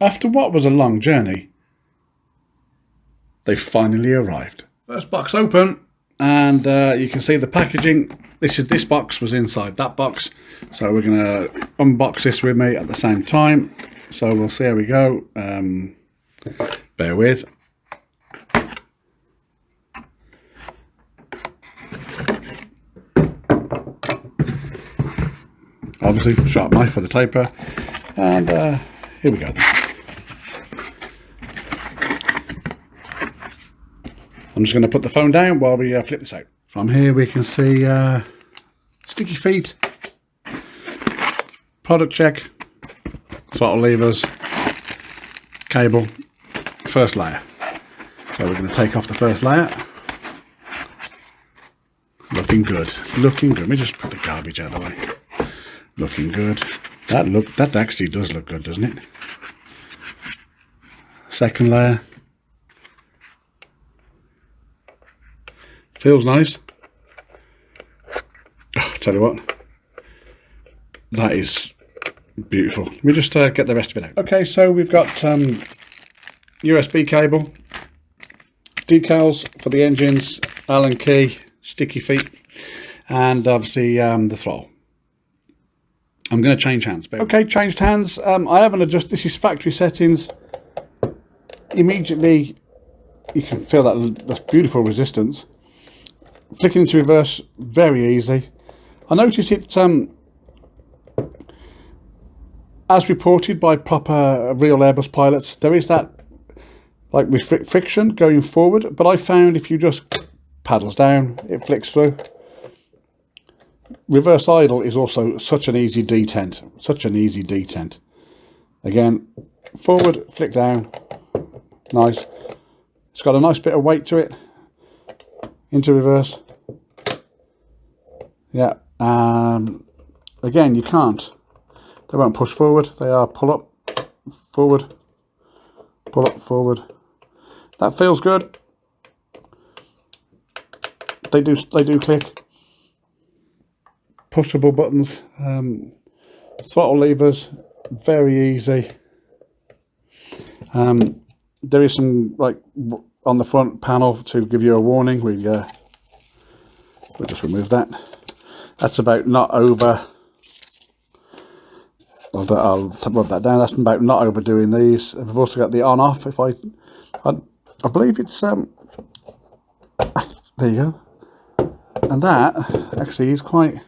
after what was a long journey, they finally arrived. First box open, and you can see the packaging. This box was inside that box, so we're going to unbox this with me at the same time. So we'll see how we go. Bear with. Obviously, sharp knife for the taper, and here we go then. I'm just going to put the phone down while we flip this out. From here we can see sticky feet, product check, throttle levers, cable, first layer. So we're going to take off the first layer. Looking good, looking good. Let me just put the garbage out of the way. Looking good. That actually does look good, doesn't it? Second layer. Feels nice. Oh, tell you what, that is beautiful. Let me just get the rest of it out. Okay, so we've got USB cable, decals for the engines, Allen key, sticky feet, and obviously the throttle. I'm going to change hands. Okay, changed hands. I haven't adjusted. This is factory settings. Immediately, you can feel that's beautiful resistance. Flicking into reverse, very easy. I notice it, as reported by proper real Airbus pilots, there is that like friction going forward. But I found if you just paddles down, it flicks through. Reverse idle is also such an easy detent. Such an easy detent. Again, forward, flick down. Nice. It's got a nice bit of weight to it. Into reverse. Yeah. Again, you can't. They won't push forward. They are pull up, forward, pull up, forward. That feels good. They do click. Pushable buttons, throttle levers, very easy. There is some like on the front panel to give you a warning. We'll just remove that. That's about not over. I'll rub that down. That's about not overdoing these. We've also got the on-off. If I believe it's there you go. And that actually is quite.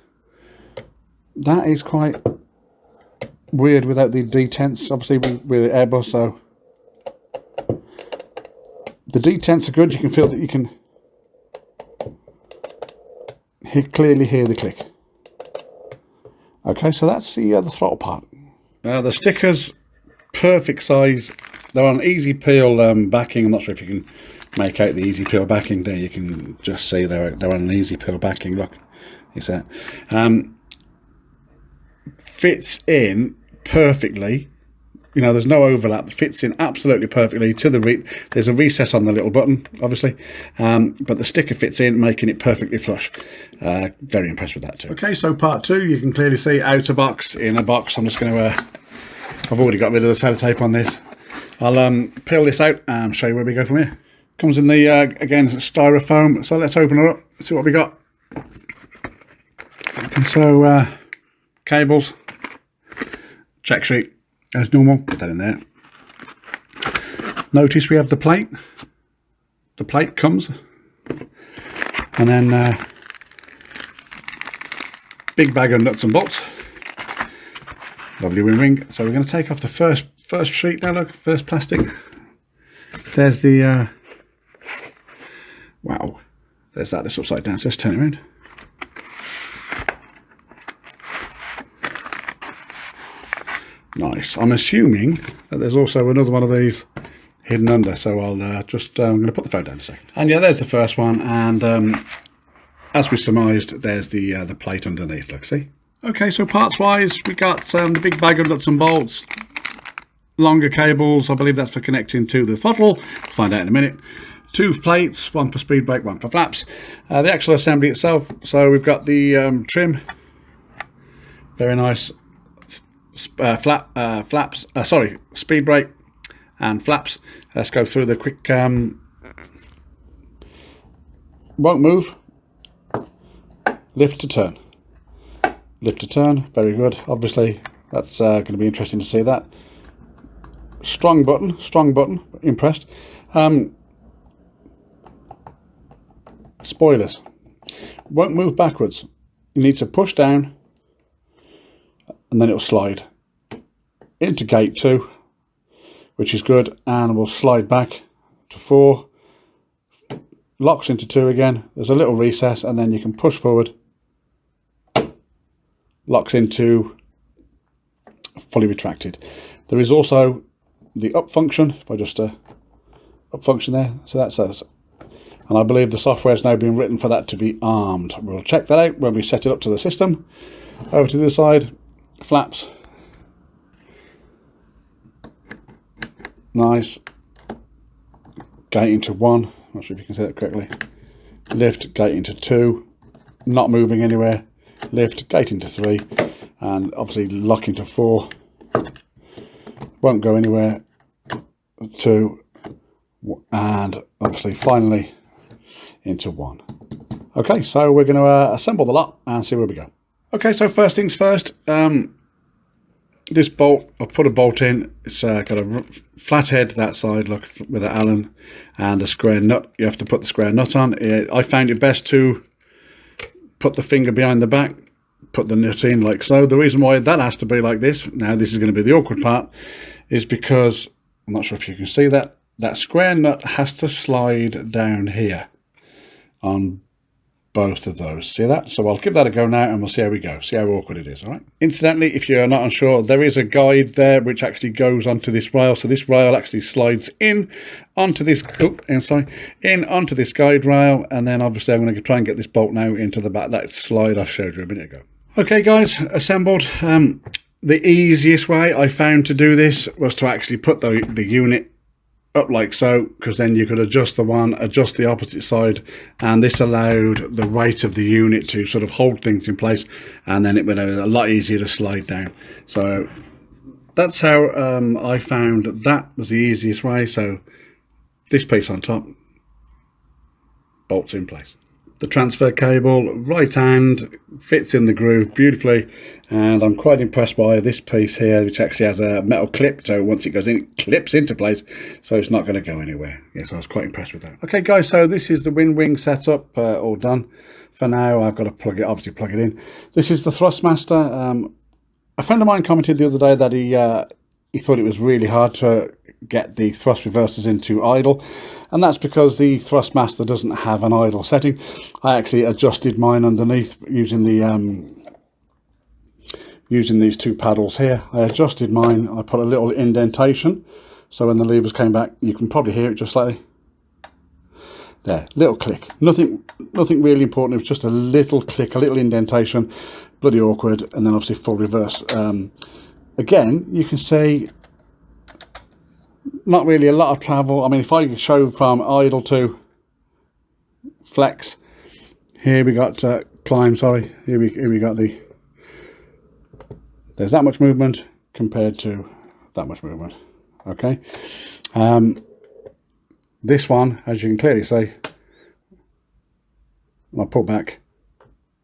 That is quite weird without the detents. Obviously, we're Airbus, so the detents are good. You can feel that you can clearly hear the click. Okay, so that's the throttle part. The stickers, perfect size. They're on easy peel backing. I'm not sure if you can make out the easy peel backing there. You can just see they're on an easy peel backing. Look, you see that. Fits in perfectly. You know, there's no overlap. It fits in absolutely perfectly to the there's a recess on the little button, obviously, but the sticker fits in, making it perfectly flush. Very impressed with that too. Okay, so part two, you can clearly see outer box, inner box. I'm just going to I've already got rid of the sellotape on this. I'll peel this out and show you where we go from here. Comes in the again styrofoam, so let's open it up, see what we got. So cables, check sheet as normal, put that in there. Notice we have the plate. The plate comes, and then big bag of nuts and bolts. Lovely Winwing. So we're going to take off the first sheet now. Look, first plastic. There's the wow. There's that. It's upside down. So let's turn it around. Nice. I'm assuming that there's also another one of these hidden under, so I'll I'm going to put the phone down a second. And yeah, there's the first one, and as we surmised, there's the plate underneath. Look, see. Okay, so parts wise, we got the big bag of nuts and bolts, longer cables. I believe that's for connecting to the throttle. Find out in a minute. 2 plates, one for speed brake, one for flaps. The actual assembly itself. So we've got the trim, very nice. speed brake and flaps. Let's go through the quick. Won't move. Lift to turn. Lift to turn. Very good. Obviously, that's going to be interesting to see that. Strong button. Strong button. Impressed. Spoilers. Won't move backwards. You need to push down and then it'll slide into gate 2, which is good, and we'll slide back to 4, locks into 2 again. There's a little recess and then you can push forward, locks into fully retracted. There is also the up function. If I just up function there, so that says, and I believe the software has now been written for that to be armed. We'll check that out when we set it up to the system. Over to the other side, flaps. Nice. Gate into 1. Not sure if you can see that correctly. Lift, gate into 2. Not moving anywhere. Lift, gate into 3. And obviously lock into 4. Won't go anywhere. 2. And obviously finally into 1. Okay, so we're going to assemble the lot and see where we go. Okay, so first things first, this bolt, I've put a bolt in. It's got a flat head that side, look, with an Allen, and a square nut. You have to put the square nut on. I found it best to put the finger behind the back, put the nut in like so. The reason why that has to be like this, now this is going to be the awkward part, is because, I'm not sure if you can see that, that square nut has to slide down here on both of those. See that? So I'll give that a go now and we'll see how we go, see how awkward it is. All right. Incidentally, if you're not unsure, there is a guide there which actually goes onto this rail. So this rail actually slides in onto this onto this guide rail, and then obviously I'm going to try and get this bolt now into the back, that slide I showed you a minute ago. Okay guys, assembled. The easiest way I found to do this was to actually put the unit up like so, because then you could adjust the one, adjust the opposite side, and this allowed the weight of the unit to sort of hold things in place, and then it was a lot easier to slide down. So that's how I found that was the easiest way. So this piece on top bolts in place. The transfer cable, right hand, fits in the groove beautifully, and I'm quite impressed by this piece here, which actually has a metal clip, so once it goes in, it clips into place, so it's not going to go anywhere. Yes, I was quite impressed with that. Okay guys, so this is the Winwings setup, all done. For now, I've got to plug it in. This is the Thrustmaster. A friend of mine commented the other day that he thought it was really hard to get the thrust reversers into idle, and that's because the Thrustmaster doesn't have an idle setting. I actually adjusted mine underneath using the using these 2 paddles here. I adjusted mine. I put a little indentation, so when the levers came back, you can probably hear it just slightly. There, little click. Nothing really important. It was just a little click, a little indentation. Bloody awkward. And then obviously full reverse. Again, you can see not really a lot of travel. I mean, if I show from idle to flex, here we got climb. Sorry, here we got the. There's that much movement compared to that much movement. Okay. This one, as you can clearly see, when I pull back,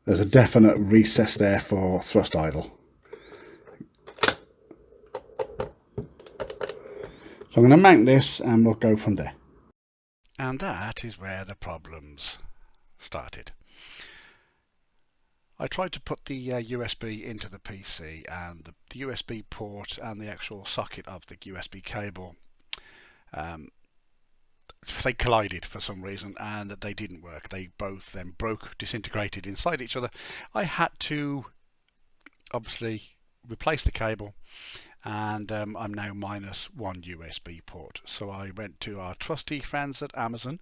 there's a definite recess there for thrust idle. So I'm going to mount this and we'll go from there. And that is where the problems started. I tried to put the USB into the PC, and the USB port and the actual socket of the USB cable, they collided for some reason, and they didn't work. They both then disintegrated inside each other. I had to obviously replace the cable, and I'm now minus 1 USB port. So I went to our trusty friends at Amazon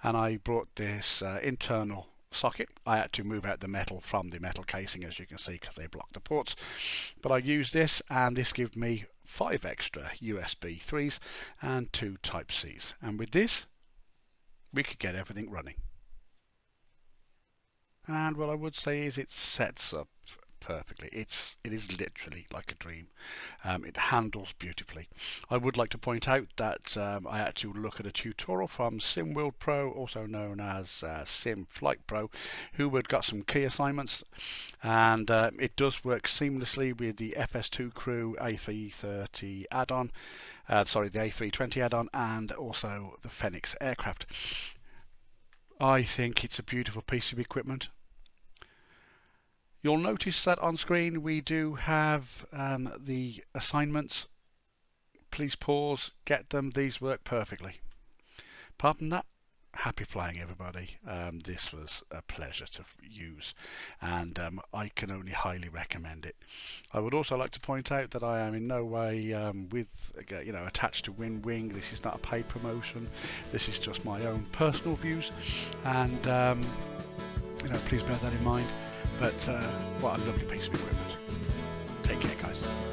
and I brought this internal socket. I had to move out the metal from the metal casing, as you can see, because they blocked the ports. But I used this, and this gives me 5 extra USB 3s and 2 Type Cs. And with this, we could get everything running. And what I would say is it sets up perfectly. It is literally like a dream. It handles beautifully. I would like to point out that I had to look at a tutorial from SimWorldPro, also known as SimFlightPro, who had got some key assignments, and it does work seamlessly with the FS2 Crew A330 add-on, the A320 add-on, and also the Phoenix aircraft. I think it's a beautiful piece of equipment. You'll notice that on screen we do have the assignments. Please pause, get them, these work perfectly. Apart from that, happy flying everybody. This was a pleasure to use, and I can only highly recommend it. I would also like to point out that I am in no way attached to Winwing. This is not a paid promotion. This is just my own personal views, and please bear that in mind. But what a lovely piece of equipment. Take care, guys.